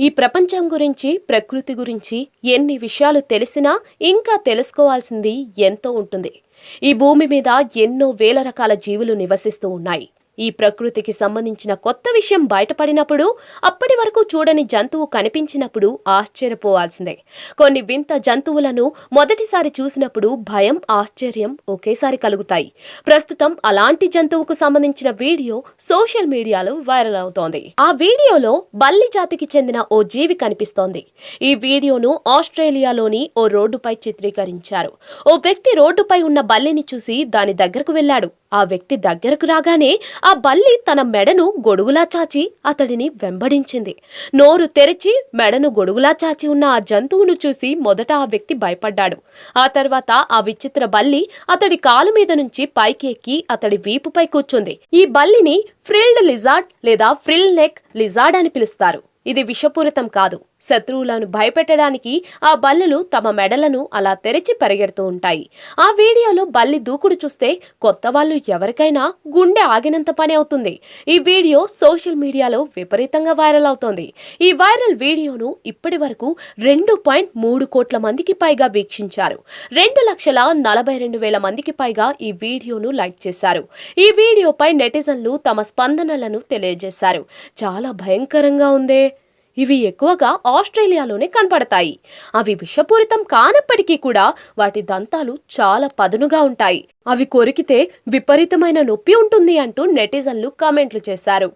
ఈ ప్రపంచం గురించి, ప్రకృతి గురించి ఎన్ని విషయాలు తెలిసినా ఇంకా తెలుసుకోవాల్సింది ఎంతో ఉంటుంది. ఈ భూమి మీద ఎన్నో వేల రకాల జీవులు నివసిస్తూ ఉన్నాయి. ఈ ప్రకృతికి సంబంధించిన కొత్త విషయం బయటపడినప్పుడు, అప్పటి వరకు చూడని జంతువు కనిపించినప్పుడు ఆశ్చర్యపోవాల్సిందే. కొన్ని వింత జంతువులను మొదటిసారి చూసినప్పుడు భయం, ఆశ్చర్యం ఒకేసారి కలుగుతాయి. ప్రస్తుతం అలాంటి జంతువుకు సంబంధించిన వీడియో సోషల్ మీడియాలో వైరల్ అవుతోంది. ఆ వీడియోలో బల్లి జాతికి చెందిన ఓ జీవి కనిపిస్తోంది. ఈ వీడియోను ఆస్ట్రేలియాలోని ఓ రోడ్డుపై చిత్రీకరించారు. ఓ వ్యక్తి రోడ్డుపై ఉన్న బల్లిని చూసి దాని దగ్గరకు వెళ్లాడు. ఆ వ్యక్తి దగ్గరకు రాగానే ఆ బల్లి తన మెడను గొడుగులా చాచి అతడిని వెంబడించింది. నోరు తెరిచి మెడను గొడుగులా చాచి ఉన్న ఆ జంతువును చూసి మొదట ఆ వ్యక్తి భయపడ్డాడు. ఆ తర్వాత ఆ విచిత్ర బల్లి అతడి కాలు మీద నుంచి పైకి ఎక్కి అతడి వీపుపై కూర్చుంది. ఈ బల్లిని ఫ్రిల్డ్ లిజార్డ్ లేదా ఫ్రిల్ నెక్ లిజార్డ్ అని పిలుస్తారు. ఇది విషపూరితం కాదు. శత్రువులను భయపెట్టడానికి ఆ బల్లులు తమ మెడలను అలా తెరిచి పరిగెడుతూ ఉంటాయి. ఆ వీడియోలో బల్లి దూకుడు చూస్తే కొత్త వాళ్ళు ఎవరికైనా గుండె ఆగినంత పని అవుతుంది. ఈ వీడియో సోషల్ మీడియాలో విపరీతంగా వైరల్ అవుతోంది. ఈ వైరల్ వీడియోను ఇప్పటి వరకు 2.3 కోట్ల మందికి పైగా వీక్షించారు. 2,42,000 మందికి పైగా ఈ వీడియోను లైక్ చేశారు. ఈ వీడియోపై నెటిజన్లు తమ స్పందనలను తెలియజేశారు. చాలా భయంకరంగా ఉందే, ఇవి ఎక్కువగా ఆస్ట్రేలియాలోనే కనపడతాయి. అవి విషపూరితం కానప్పటికీ కూడా వాటి దంతాలు చాలా పదునుగా ఉంటాయి. అవి కొరికితే విపరీతమైన నొప్పి ఉంటుంది అంటూ నెటిజన్లు కామెంట్లు చేశారు.